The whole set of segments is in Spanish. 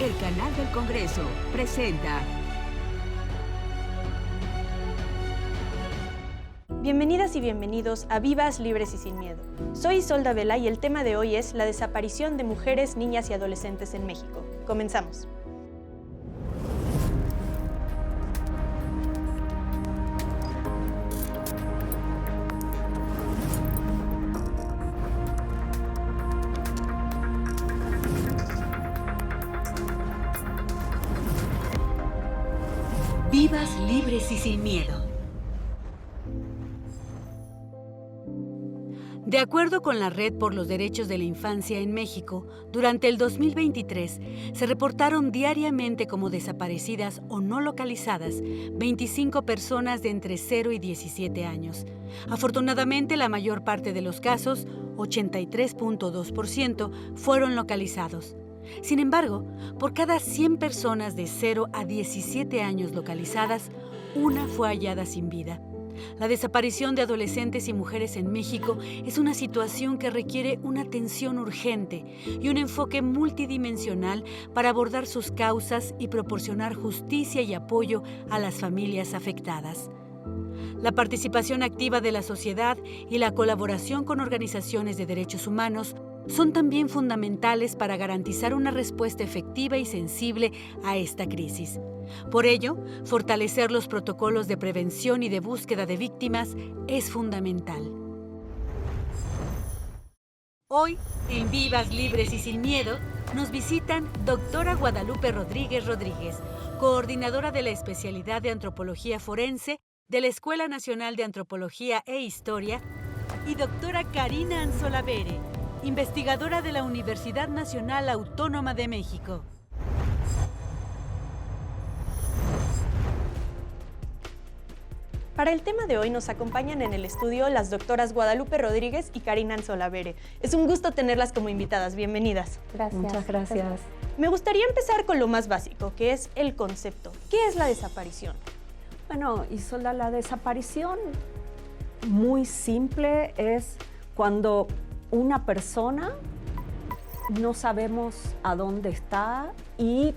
El canal del Congreso presenta. Bienvenidas y bienvenidos a Vivas, Libres y Sin Miedo. Soy Isolda Vela y el tema de hoy es la desaparición de mujeres, niñas y adolescentes en México. Comenzamos. Vivas, libres y sin miedo. De acuerdo con la Red por los Derechos de la Infancia en México, durante el 2023 se reportaron diariamente como desaparecidas o no localizadas 25 personas de entre 0 y 17 años. Afortunadamente, la mayor parte de los casos, 83.2%, fueron localizados. Sin embargo, por cada 100 personas de 0 a 17 años localizadas, una fue hallada sin vida. La desaparición de adolescentes y mujeres en México es una situación que requiere una atención urgente y un enfoque multidimensional para abordar sus causas y proporcionar justicia y apoyo a las familias afectadas. La participación activa de la sociedad y la colaboración con organizaciones de derechos humanos son también fundamentales para garantizar una respuesta efectiva y sensible a esta crisis. Por ello, fortalecer los protocolos de prevención y de búsqueda de víctimas es fundamental. Hoy, en Vivas, Libres y Sin Miedo, nos visitan doctora Guadalupe Rodríguez Rodríguez, coordinadora de la especialidad de Antropología Forense de la Escuela Nacional de Antropología e Historia, y doctora Karina Anzola Vere, investigadora de la Universidad Nacional Autónoma de México. Para el tema de hoy nos acompañan en el estudio las doctoras Guadalupe Rodríguez y Karina Anzola Vere. Es un gusto tenerlas como invitadas. Bienvenidas. Gracias. Muchas gracias. Me gustaría empezar con lo más básico, que es el concepto. ¿Qué es la desaparición? Bueno, Isolda, la desaparición muy simple es cuando una persona no sabemos a dónde está y,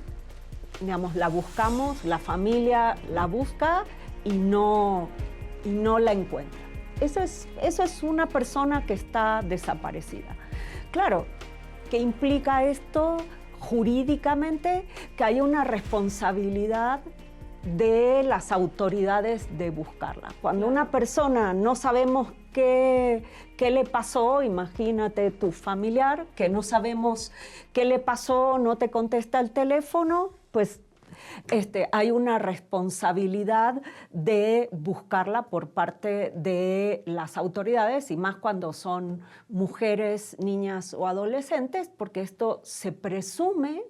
digamos, la buscamos, la familia la busca y no la encuentra. Eso es una persona que está desaparecida. Claro, ¿qué implica esto jurídicamente? Que hay una responsabilidad de las autoridades de buscarla. Cuando una persona no sabemos qué le pasó, imagínate tu familiar, que no sabemos qué le pasó, no te contesta el teléfono, pues hay una responsabilidad de buscarla por parte de las autoridades, y más cuando son mujeres, niñas o adolescentes, porque esto se presume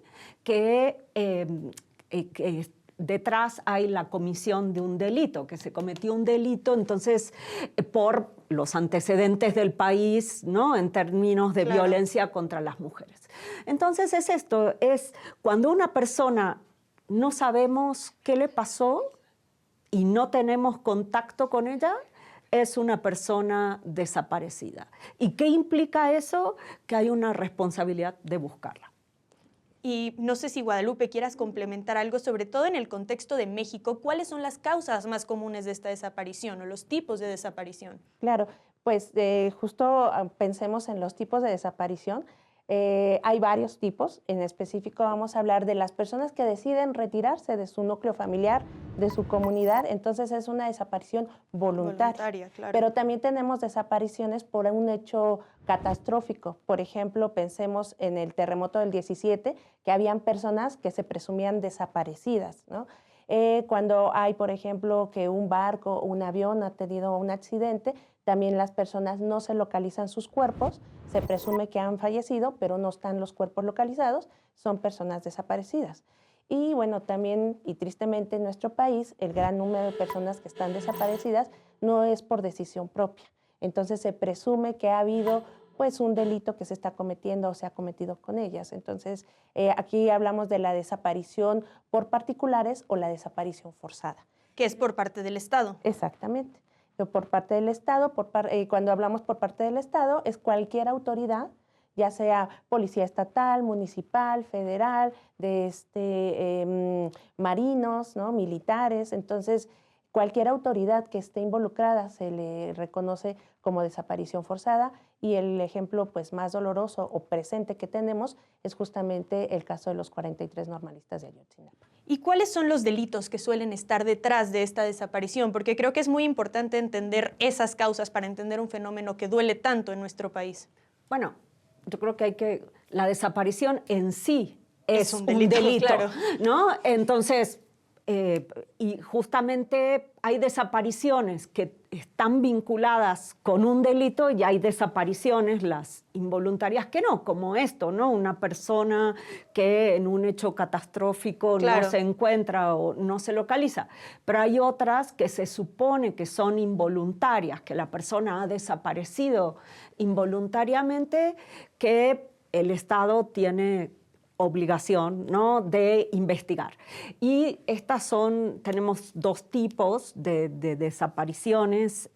que detrás hay la comisión de un delito, que se cometió un delito, entonces, por los antecedentes del país, ¿no?, en términos de violencia contra las mujeres. Entonces es esto, es cuando una persona no sabemos qué le pasó y no tenemos contacto con ella, es una persona desaparecida. ¿Y qué implica eso? Que hay una responsabilidad de buscarla. Y no sé si Guadalupe quieras complementar algo, sobre todo en el contexto de México. ¿Cuáles son las causas más comunes de esta desaparición o los tipos de desaparición? Claro, pues justo pensemos en los tipos de desaparición. Hay varios tipos. En específico vamos a hablar de las personas que deciden retirarse de su núcleo familiar, de su comunidad. Entonces es una desaparición voluntaria. Claro. Pero también tenemos desapariciones por un hecho catastrófico. Por ejemplo, pensemos en el terremoto del 17, que habían personas que se presumían desaparecidas, ¿no? Cuando hay, por ejemplo, que un barco o un avión ha tenido un accidente, también las personas no se localizan sus cuerpos, se presume que han fallecido, pero no están los cuerpos localizados, son personas desaparecidas. Y bueno, también, y tristemente en nuestro país, el gran número de personas que están desaparecidas no es por decisión propia. Entonces se presume que ha habido pues un delito que se está cometiendo o se ha cometido con ellas. Entonces aquí hablamos de la desaparición por particulares o la desaparición forzada. Que es por parte del Estado. Exactamente. Por parte del Estado, cuando hablamos por parte del Estado, es cualquier autoridad ya sea policía estatal, municipal, federal, marinos, ¿no? Militares. Entonces, cualquier autoridad que esté involucrada se le reconoce como desaparición forzada, y el ejemplo pues, más doloroso o presente que tenemos es justamente el caso de los 43 normalistas de Ayotzinapa. ¿Y cuáles son los delitos que suelen estar detrás de esta desaparición? Porque creo que es muy importante entender esas causas para entender un fenómeno que duele tanto en nuestro país. Bueno, yo creo que la desaparición en sí es un delito, claro. ¿no? Entonces, y justamente hay desapariciones que están vinculadas con un delito y hay desapariciones, las involuntarias, que no, como esto, ¿no? Una persona que en un hecho catastrófico claro. no se encuentra o no se localiza. Pero hay otras que se supone que son involuntarias, que la persona ha desaparecido involuntariamente, que el Estado tiene obligación, ¿no?, de investigar. Y tenemos dos tipos de desapariciones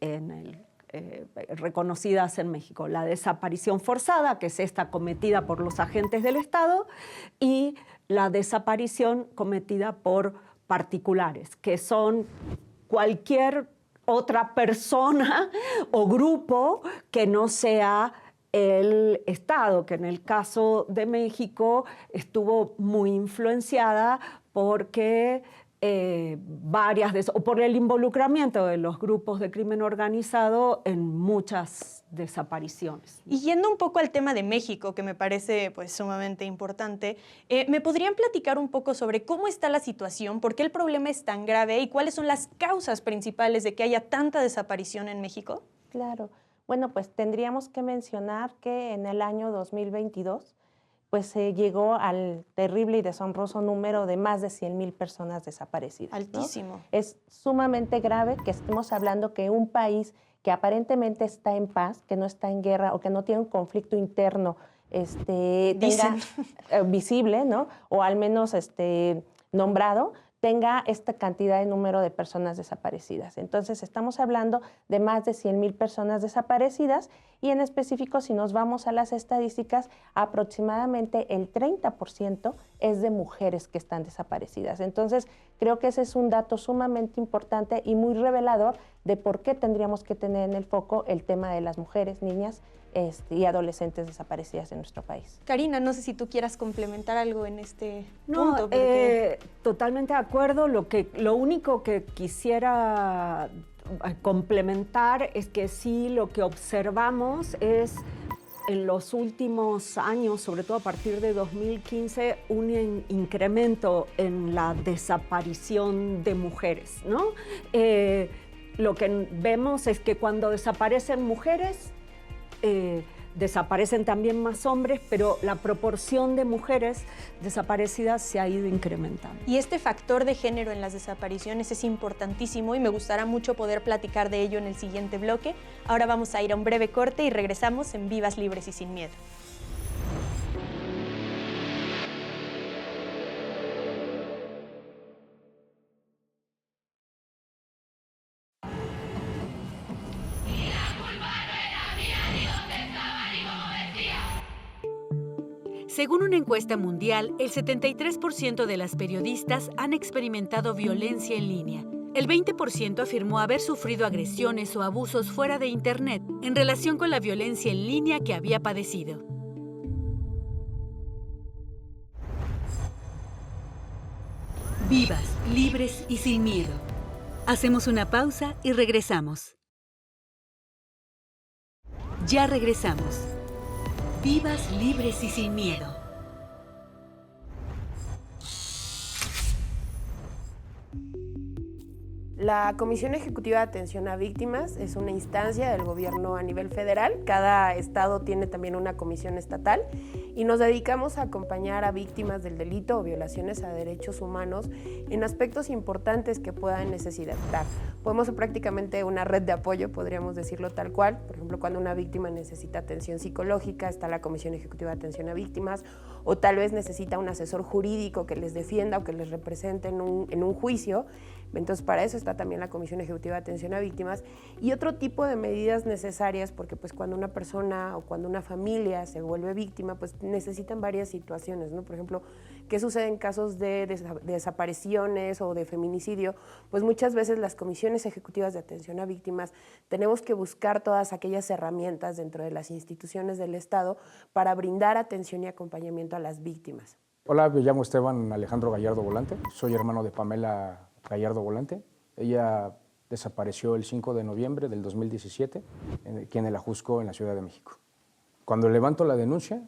reconocidas en México. La desaparición forzada, que es esta cometida por los agentes del Estado, y la desaparición cometida por particulares, que son cualquier otra persona o grupo que no sea el Estado, que en el caso de México estuvo muy influenciada porque o por el involucramiento de los grupos de crimen organizado en muchas desapariciones. Y yendo un poco al tema de México, que me parece pues, sumamente importante, ¿me podrían platicar un poco sobre cómo está la situación, por qué el problema es tan grave y cuáles son las causas principales de que haya tanta desaparición en México? Claro. Bueno, pues tendríamos que mencionar que en el año 2022 pues se llegó al terrible y deshonroso número de más de 100,000 personas desaparecidas. Altísimo. ¿No? Es sumamente grave que estemos hablando que un país que aparentemente está en paz, que no está en guerra o que no tiene un conflicto interno tenga, visible, ¿no? O al menos nombrado, tenga esta cantidad de número de personas desaparecidas. Entonces, estamos hablando de más de 100,000 personas desaparecidas y en específico, si nos vamos a las estadísticas, aproximadamente el 30% es de mujeres que están desaparecidas. Entonces, creo que ese es un dato sumamente importante y muy revelador de por qué tendríamos que tener en el foco el tema de las mujeres, niñas y adolescentes desaparecidas en nuestro país. Karina, no sé si tú quieras complementar algo en este punto. No, porque... Totalmente de acuerdo. Lo único que quisiera complementar es que sí, lo que observamos es en los últimos años, sobre todo a partir de 2015, un incremento en la desaparición de mujeres, ¿no? Lo que vemos es que cuando desaparecen mujeres, desaparecen también más hombres, pero la proporción de mujeres desaparecidas se ha ido incrementando. Y este factor de género en las desapariciones es importantísimo y me gustará mucho poder platicar de ello en el siguiente bloque. Ahora vamos a ir a un breve corte y regresamos en Vivas, Libres y Sin Miedo. Según una encuesta mundial, el 73% de las periodistas han experimentado violencia en línea. El 20% afirmó haber sufrido agresiones o abusos fuera de Internet en relación con la violencia en línea que había padecido. Vivas, libres y sin miedo. Hacemos una pausa y regresamos. Ya regresamos. Vivas, libres y sin miedo. La Comisión Ejecutiva de Atención a Víctimas es una instancia del gobierno a nivel federal. Cada estado tiene también una comisión estatal y nos dedicamos a acompañar a víctimas del delito o violaciones a derechos humanos en aspectos importantes que puedan necesitar. Podemos ser prácticamente una red de apoyo, podríamos decirlo tal cual. Por ejemplo, cuando una víctima necesita atención psicológica, está la Comisión Ejecutiva de Atención a Víctimas, o tal vez necesita un asesor jurídico que les defienda o que les represente en un juicio. Entonces, para eso está también la Comisión Ejecutiva de Atención a Víctimas y otro tipo de medidas necesarias, porque pues cuando una persona o cuando una familia se vuelve víctima, pues necesitan varias situaciones, ¿no? Por ejemplo, ¿qué sucede en casos de desapariciones o de feminicidio? Pues muchas veces las comisiones ejecutivas de atención a víctimas tenemos que buscar todas aquellas herramientas dentro de las instituciones del Estado para brindar atención y acompañamiento a las víctimas. Hola, me llamo Esteban Alejandro Gallardo Volante, soy hermano de Pamela Gallardo Volante. Ella desapareció el 5 de noviembre del 2017 aquí en el Ajusco, en la Ciudad de México. Cuando levanto la denuncia,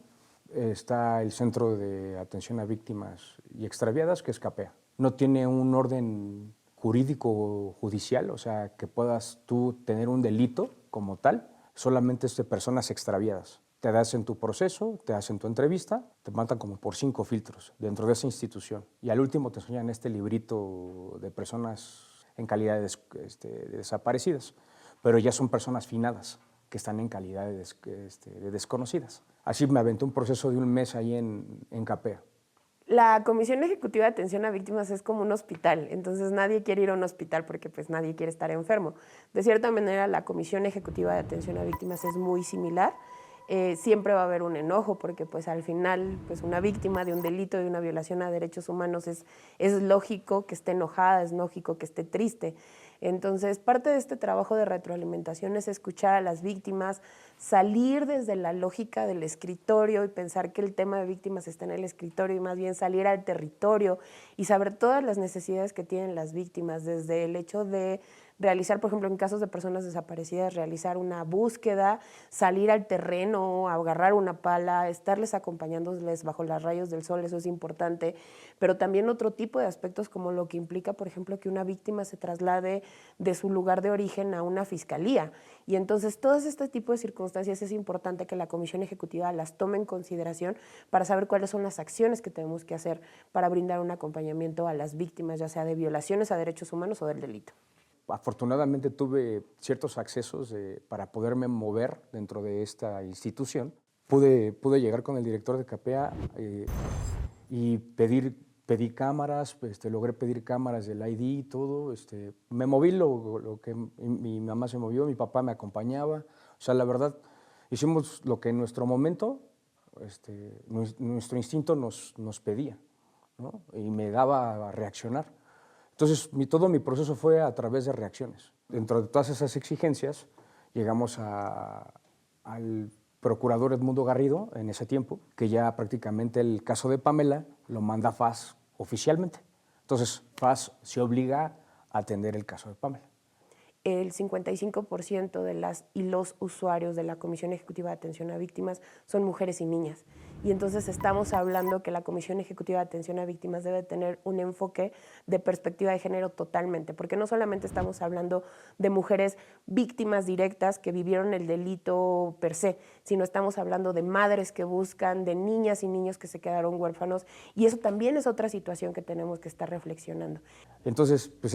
está el Centro de Atención a Víctimas y Extraviadas, que es CAPEA. No tiene un orden jurídico o judicial, o sea, que puedas tú tener un delito como tal, solamente es de personas extraviadas. Te hacen tu proceso, te hacen tu entrevista, te matan como por 5 filtros dentro de esa institución. Y al último te enseñan este librito de personas en calidad de desaparecidas, pero ya son personas finadas que están en calidad de desconocidas. Así me aventé un proceso de un mes ahí en CAPEA. La Comisión Ejecutiva de Atención a Víctimas es como un hospital, entonces nadie quiere ir a un hospital porque pues nadie quiere estar enfermo. De cierta manera, la Comisión Ejecutiva de Atención a Víctimas es muy similar. Siempre va a haber un enojo porque pues al final pues una víctima de un delito, de una violación a derechos humanos es lógico que esté enojada, es lógico que esté triste. Entonces, parte de este trabajo de retroalimentación es escuchar a las víctimas, salir desde la lógica del escritorio y pensar que el tema de víctimas está en el escritorio y más bien salir al territorio y saber todas las necesidades que tienen las víctimas, desde el hecho de realizar, por ejemplo, en casos de personas desaparecidas, realizar una búsqueda, salir al terreno, agarrar una pala, estarles acompañándoles bajo los rayos del sol, eso es importante, pero también otro tipo de aspectos como lo que implica, por ejemplo, que una víctima se traslade de su lugar de origen a una fiscalía. Y entonces, todos este tipo de circunstancias es importante que la Comisión Ejecutiva las tome en consideración para saber cuáles son las acciones que tenemos que hacer para brindar un acompañamiento a las víctimas, ya sea de violaciones a derechos humanos o del delito. Afortunadamente tuve ciertos accesos para poderme mover dentro de esta institución. Pude llegar con el director de CAPEA y pedí cámaras, logré pedir cámaras del ID y todo. Me moví lo que mi mamá se movió, mi papá me acompañaba. O sea, la verdad, hicimos lo que en nuestro momento, nuestro instinto nos pedía, ¿no? Y me daba a reaccionar. Entonces, todo mi proceso fue a través de reacciones. Dentro de todas esas exigencias, llegamos al procurador Edmundo Garrido en ese tiempo, que ya prácticamente el caso de Pamela lo manda FAS oficialmente. Entonces, FAS se obliga a atender el caso de Pamela. El 55% de las y los usuarios de la Comisión Ejecutiva de Atención a Víctimas son mujeres y niñas. Y entonces estamos hablando que la Comisión Ejecutiva de Atención a Víctimas debe tener un enfoque de perspectiva de género totalmente, porque no solamente estamos hablando de mujeres víctimas directas que vivieron el delito per se, sino estamos hablando de madres que buscan, de niñas y niños que se quedaron huérfanos, y eso también es otra situación que tenemos que estar reflexionando. Entonces, pues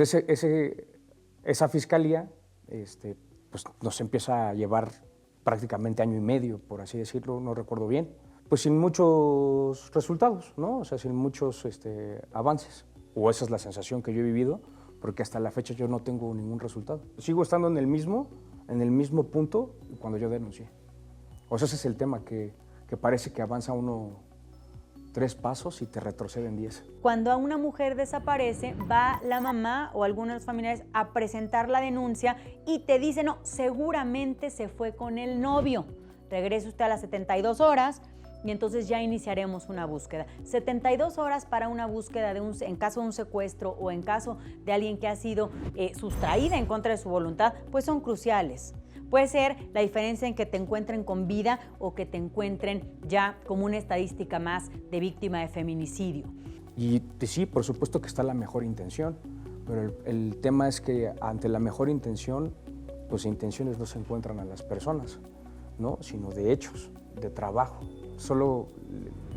esa fiscalía pues nos empieza a llevar prácticamente año y medio, por así decirlo, no recuerdo bien, pues sin muchos resultados, ¿no? O sea, sin muchos avances. O esa es la sensación que yo he vivido, porque hasta la fecha yo no tengo ningún resultado. Sigo estando en el mismo punto cuando yo denuncié. O sea, ese es el tema, que parece que avanza uno 3 pasos y te retroceden 10. Cuando a una mujer desaparece, va la mamá o algunos de los familiares a presentar la denuncia y te dicen, no, seguramente se fue con el novio. Regrese usted a las 72 horas y entonces ya iniciaremos una búsqueda. 72 horas para una búsqueda en caso de un secuestro o en caso de alguien que ha sido sustraída en contra de su voluntad, pues son cruciales. Puede ser la diferencia en que te encuentren con vida o que te encuentren ya como una estadística más de víctima de feminicidio. Y sí, por supuesto que está la mejor intención, pero el tema es que ante la mejor intención, pues intenciones no se encuentran a las personas, ¿no? Sino de hechos, de trabajo. Solo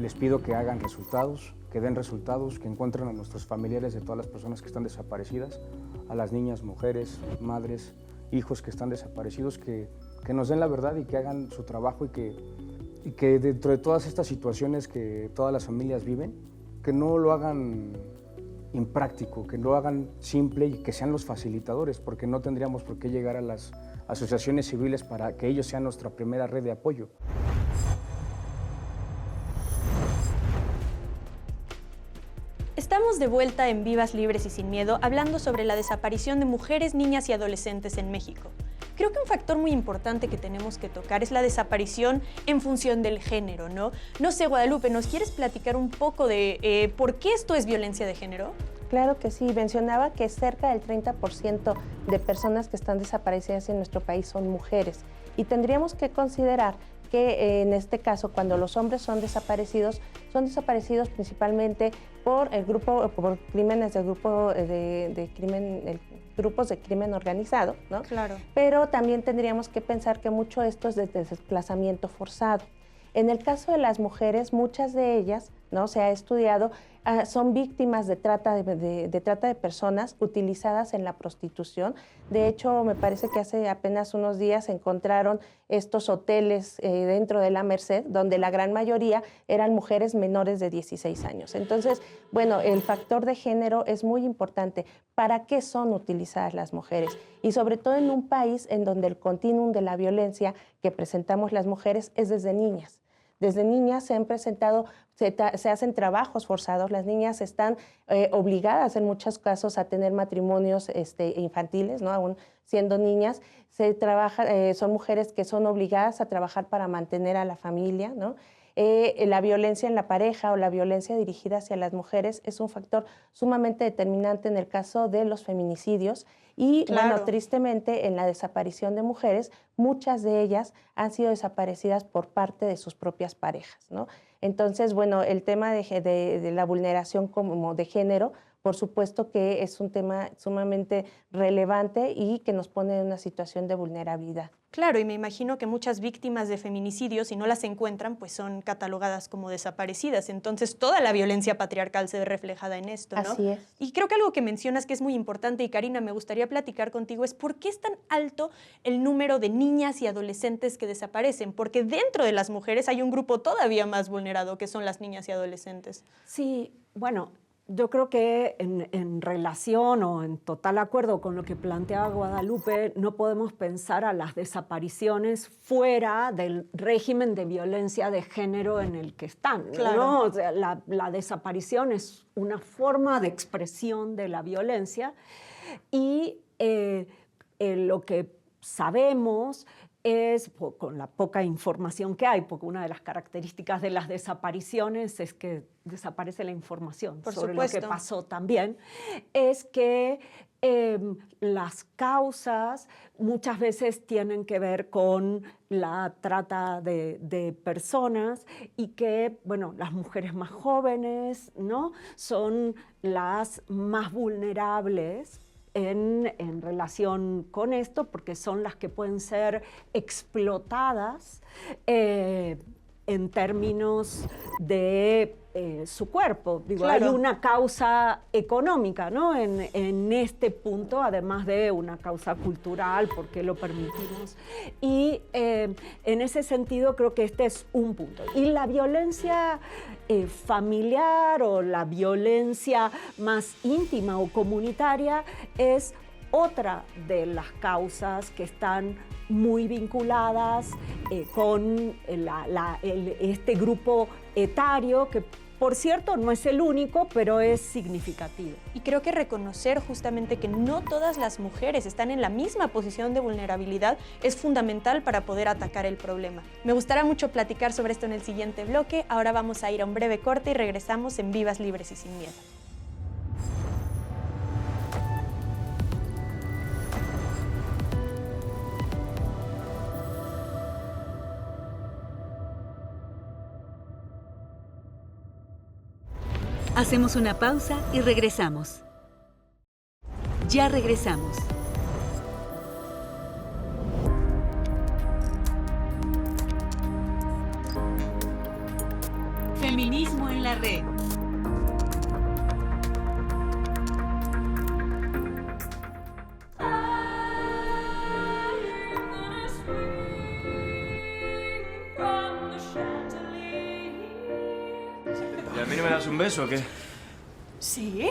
les pido que hagan resultados, que den resultados, que encuentren a nuestros familiares de todas las personas que están desaparecidas, a las niñas, mujeres, madres, hijos que están desaparecidos, que nos den la verdad y que hagan su trabajo y que dentro de todas estas situaciones que todas las familias viven, que no lo hagan impráctico, que lo hagan simple y que sean los facilitadores, porque no tendríamos por qué llegar a las asociaciones civiles para que ellos sean nuestra primera red de apoyo. Estamos de vuelta en Vivas, Libres y Sin Miedo hablando sobre la desaparición de mujeres, niñas y adolescentes en México. Creo que un factor muy importante que tenemos que tocar es la desaparición en función del género, ¿no? No sé, Guadalupe, ¿nos quieres platicar un poco de por qué esto es violencia de género? Claro que sí, mencionaba que cerca del 30% de personas que están desaparecidas en nuestro país son mujeres y tendríamos que considerar que en este caso, cuando los hombres son desaparecidos principalmente por crímenes de grupos de crimen organizado, ¿no? Claro. Pero también tendríamos que pensar que mucho esto es de desplazamiento forzado. En el caso de las mujeres, muchas de ellas, ¿no? Se ha estudiado, son víctimas de trata de personas utilizadas en la prostitución. De hecho, me parece que hace apenas unos días se encontraron estos hoteles dentro de la Merced, donde la gran mayoría eran mujeres menores de 16 años. Entonces, bueno, el factor de género es muy importante. ¿Para qué son utilizadas las mujeres? Y sobre todo en un país en donde el continuum de la violencia que presentamos las mujeres es desde niñas. Desde niñas se han presentado, se hacen trabajos forzados, las niñas están obligadas en muchos casos a tener matrimonios infantiles, ¿no? Aún siendo niñas, son mujeres que son obligadas a trabajar para mantener a la familia, ¿no? La violencia en la pareja o la violencia dirigida hacia las mujeres es un factor sumamente determinante en el caso de los feminicidios y, claro, bueno, tristemente en la desaparición de mujeres, muchas de ellas han sido desaparecidas por parte de sus propias parejas, ¿no? Entonces, bueno, el tema de la vulneración como de género, por supuesto que es un tema sumamente relevante y que nos pone en una situación de vulnerabilidad. Claro, y me imagino que muchas víctimas de feminicidio, si no las encuentran, pues son catalogadas como desaparecidas. Entonces, toda la violencia patriarcal se ve reflejada en esto, ¿no? Así es. Y creo que algo que mencionas que es muy importante, y Karina, me gustaría platicar contigo, es por qué es tan alto el número de niñas y adolescentes que desaparecen. Porque dentro de las mujeres hay un grupo todavía más vulnerado, que son las niñas y adolescentes. Sí, bueno, yo creo que en relación o en total acuerdo con lo que planteaba Guadalupe, no podemos pensar a las desapariciones fuera del régimen de violencia de género en el que están, claro, ¿no? O sea, la desaparición es una forma de expresión de la violencia y lo que sabemos es, con la poca información que hay, porque una de las características de las desapariciones es que desaparece la información sobre lo que pasó también, es que las causas muchas veces tienen que ver con la trata de personas y que, bueno, las mujeres más jóvenes, ¿no?, son las más vulnerables en relación con esto, porque son las que pueden ser explotadas en términos de su cuerpo. Digo, claro, hay una causa económica, ¿no?, en este punto, además de una causa cultural, porque lo permitimos. Y en ese sentido creo que este es un punto. Y la violencia familiar o la violencia más íntima o comunitaria es otra de las causas que están muy vinculadas con este grupo etario que, por cierto, no es el único, pero es significativo. Y creo que reconocer justamente que no todas las mujeres están en la misma posición de vulnerabilidad es fundamental para poder atacar el problema. Me gustará mucho platicar sobre esto en el siguiente bloque. Ahora vamos a ir a un breve corte y regresamos en Vivas, Libres y Sin Miedo. Hacemos una pausa y regresamos. Ya regresamos. Feminismo en la red. ¿Y a mí no me das un beso o qué? ¿Sí?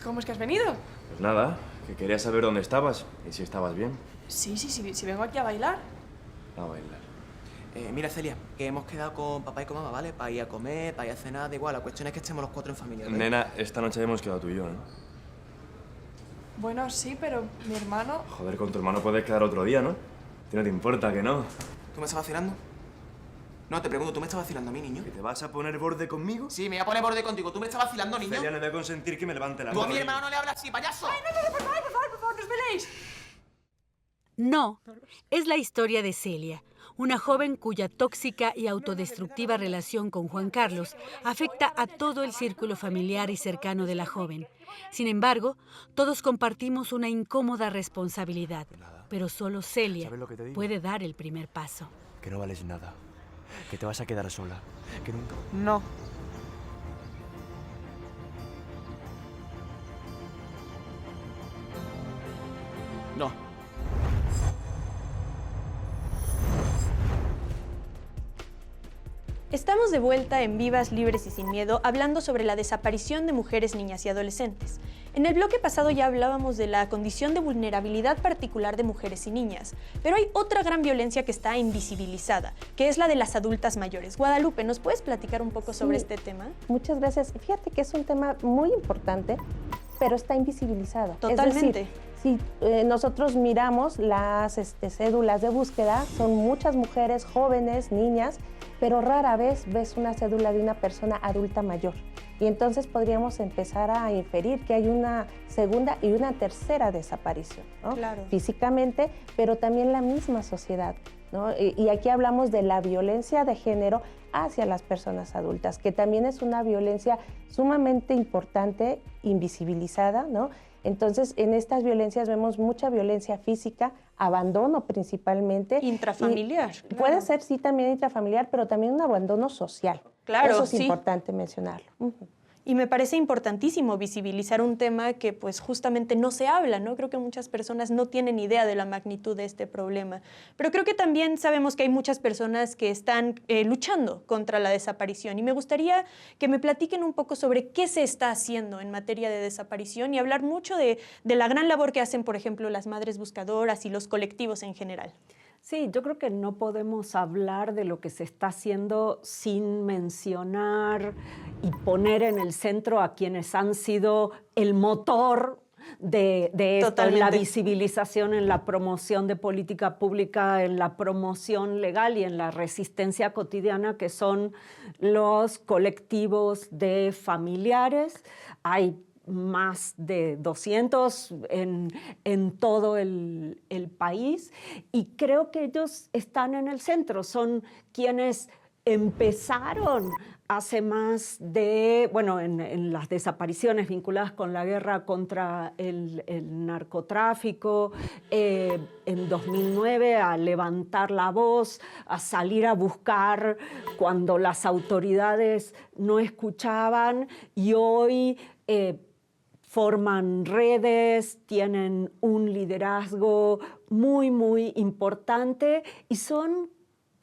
¿Cómo es que has venido? Pues nada, que quería saber dónde estabas y si estabas bien. Sí, vengo aquí a bailar. A bailar. Mira, Celia, que hemos quedado con papá y con mamá, ¿vale? Para ir a comer, para ir a cenar, da igual. La cuestión es que estemos los 4 en familia, ¿vale? Nena, esta noche hemos quedado tú y yo, ¿no? Bueno, sí, pero mi hermano... Joder, con tu hermano puedes quedar otro día, ¿no? ¿A ti no te importa, que no? ¿Tú me estás vacilando? No, te pregunto, ¿tú me estás vacilando a mí, niño? ¿Que te vas a poner borde conmigo? Sí, me voy a poner borde contigo. ¿Tú me estás vacilando, niño? Celia, no voy a consentir que me levante la Tú a mano. mi hermano no le hablas así, payaso. ¡Ay, no, por favor, no os peleéis! No, es la historia de Celia, una joven cuya tóxica y autodestructiva relación con Juan Carlos afecta a todo el círculo familiar y cercano de la joven. Sin embargo, todos compartimos una incómoda responsabilidad, pero solo Celia puede dar el primer paso. Que no vales nada, que te vas a quedar sola, que nunca... No. No. Estamos de vuelta en Vivas, Libres y Sin Miedo, hablando sobre la desaparición de mujeres, niñas y adolescentes. En el bloque pasado ya hablábamos de la condición de vulnerabilidad particular de mujeres y niñas, pero hay otra gran violencia que está invisibilizada, que es la de las adultas mayores. Guadalupe, ¿nos puedes platicar un poco sobre este tema? Muchas gracias. Fíjate que es un tema muy importante, pero está invisibilizado. Totalmente. Es decir, si nosotros miramos las cédulas de búsqueda, son muchas mujeres jóvenes, niñas, pero rara vez ves una cédula de una persona adulta mayor. Y entonces podríamos empezar a inferir que hay una segunda y una tercera desaparición, ¿no? Claro. Físicamente, pero también la misma sociedad, ¿no? Y aquí hablamos de la violencia de género hacia las personas adultas, que también es una violencia sumamente importante, invisibilizada, ¿no? Entonces, en estas violencias vemos mucha violencia física, abandono principalmente. Intrafamiliar. Claro. Puede ser, sí, también intrafamiliar, pero también un abandono social. Claro, eso es sí. importante mencionarlo. Y me parece importantísimo visibilizar un tema que pues justamente no se habla, ¿no? Creo que muchas personas no tienen idea de la magnitud de este problema. Pero creo que también sabemos que hay muchas personas que están luchando contra la desaparición. Y me gustaría que me platiquen un poco sobre qué se está haciendo en materia de desaparición y hablar mucho de la gran labor que hacen, por ejemplo, las madres buscadoras y los colectivos en general. Sí, yo creo que no podemos hablar de lo que se está haciendo sin mencionar y poner en el centro a quienes han sido el motor de esto, en la visibilización, en la promoción de política pública, en la promoción legal y en la resistencia cotidiana, que son los colectivos de familiares. Hay más de 200 en todo el país, y creo que ellos están en el centro, son quienes empezaron hace más de, bueno, en las desapariciones vinculadas con la guerra contra el narcotráfico, en 2009 a levantar la voz, a salir a buscar cuando las autoridades no escuchaban, y hoy forman redes, tienen un liderazgo muy, muy importante, y son,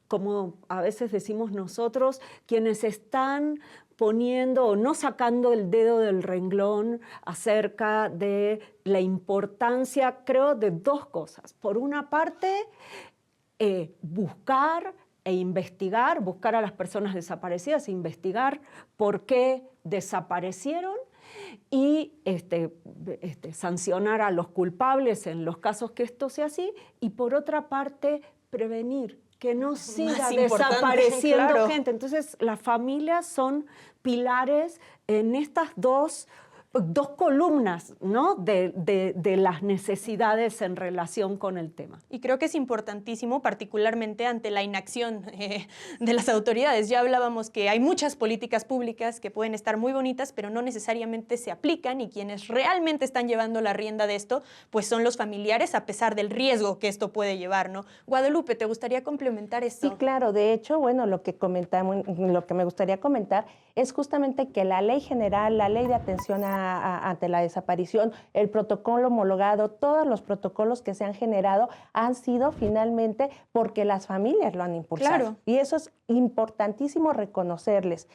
como a veces decimos nosotros, quienes están poniendo o no sacando el dedo del renglón acerca de la importancia, creo, de dos cosas. Por una parte, buscar e investigar, buscar a las personas desaparecidas, investigar por qué desaparecieron, y sancionar a los culpables en los casos que esto sea así, y por otra parte, prevenir que no siga desapareciendo gente. Entonces, las familias son pilares en estas dos columnas, ¿no? de las necesidades en relación con el tema. Y creo que es importantísimo, particularmente ante la inacción de las autoridades. Ya hablábamos que hay muchas políticas públicas que pueden estar muy bonitas, pero no necesariamente se aplican, y quienes realmente están llevando la rienda de esto, pues son los familiares, a pesar del riesgo que esto puede llevar, ¿no? Guadalupe, ¿te gustaría complementar esto? Sí, claro. De hecho, bueno, lo que me gustaría comentar es justamente que la ley general, la ley de atención ante la desaparición, el protocolo homologado, todos los protocolos que se han generado han sido finalmente porque las familias lo han impulsado. Claro. Y eso es importantísimo reconocerles.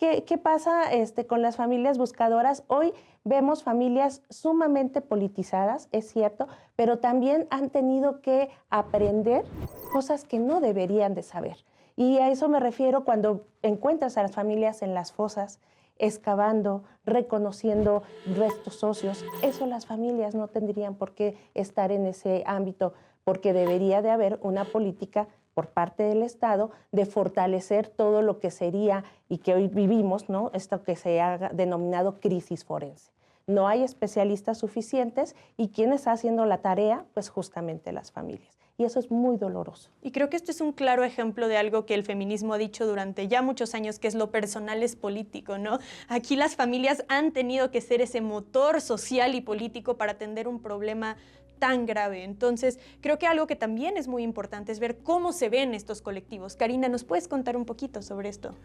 ¿Qué pasa con las familias buscadoras? Hoy vemos familias sumamente politizadas, es cierto, pero también han tenido que aprender cosas que no deberían de saber. Y a eso me refiero cuando encuentras a las familias en las fosas, excavando, reconociendo restos óseos. Eso las familias no tendrían por qué estar en ese ámbito, porque debería de haber una política por parte del Estado de fortalecer todo lo que sería y que hoy vivimos, ¿no? Esto que se ha denominado crisis forense. No hay especialistas suficientes y ¿quién está haciendo la tarea? Pues justamente las familias. Y eso es muy doloroso. Y creo que esto es un claro ejemplo de algo que el feminismo ha dicho durante ya muchos años, que es lo personal es político, ¿no? Aquí las familias han tenido que ser ese motor social y político para atender un problema tan grave. Entonces, creo que algo que también es muy importante es ver cómo se ven estos colectivos. Karina, ¿nos puedes contar un poquito sobre esto?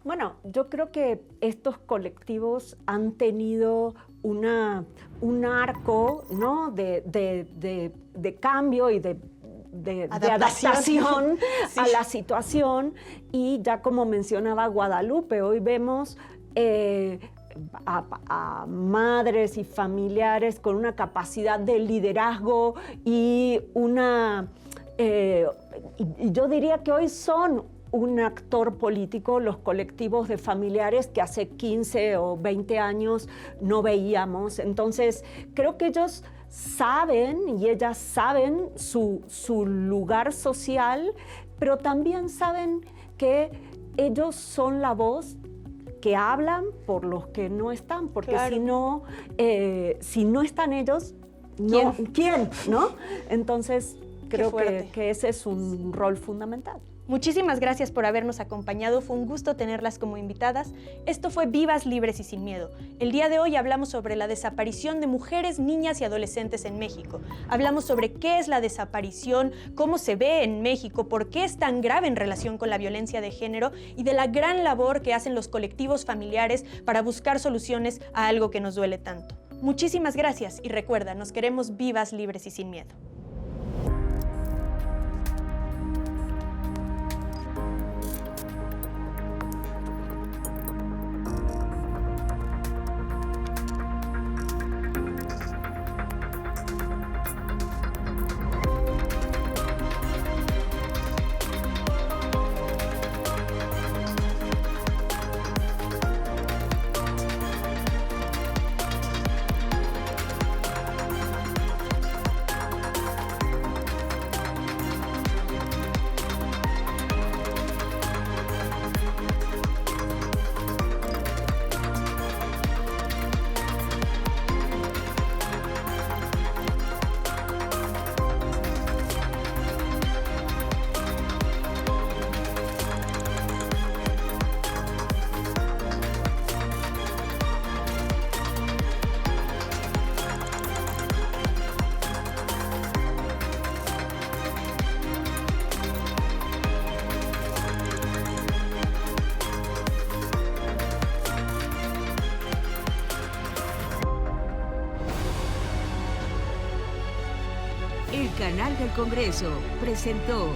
Bueno, yo creo que estos colectivos han tenido un arco, ¿no? de cambio y de adaptación sí. a la situación, y ya como mencionaba Guadalupe, hoy vemos a madres y familiares con una capacidad de liderazgo y yo diría que hoy son un actor político los colectivos de familiares que hace 15 o 20 años no veíamos. Entonces, creo que ellos saben y ellas saben su lugar social, pero también saben que ellos son la voz que hablan por los que no están, porque claro. si no están ellos, ¿quién? ¿No? Entonces, creo que ese es un rol fundamental. Muchísimas gracias por habernos acompañado, fue un gusto tenerlas como invitadas. Esto fue Vivas, Libres y Sin Miedo. El día de hoy hablamos sobre la desaparición de mujeres, niñas y adolescentes en México. Hablamos sobre qué es la desaparición, cómo se ve en México, por qué es tan grave en relación con la violencia de género y de la gran labor que hacen los colectivos familiares para buscar soluciones a algo que nos duele tanto. Muchísimas gracias y recuerda, nos queremos vivas, libres y sin miedo. El Canal del Congreso presentó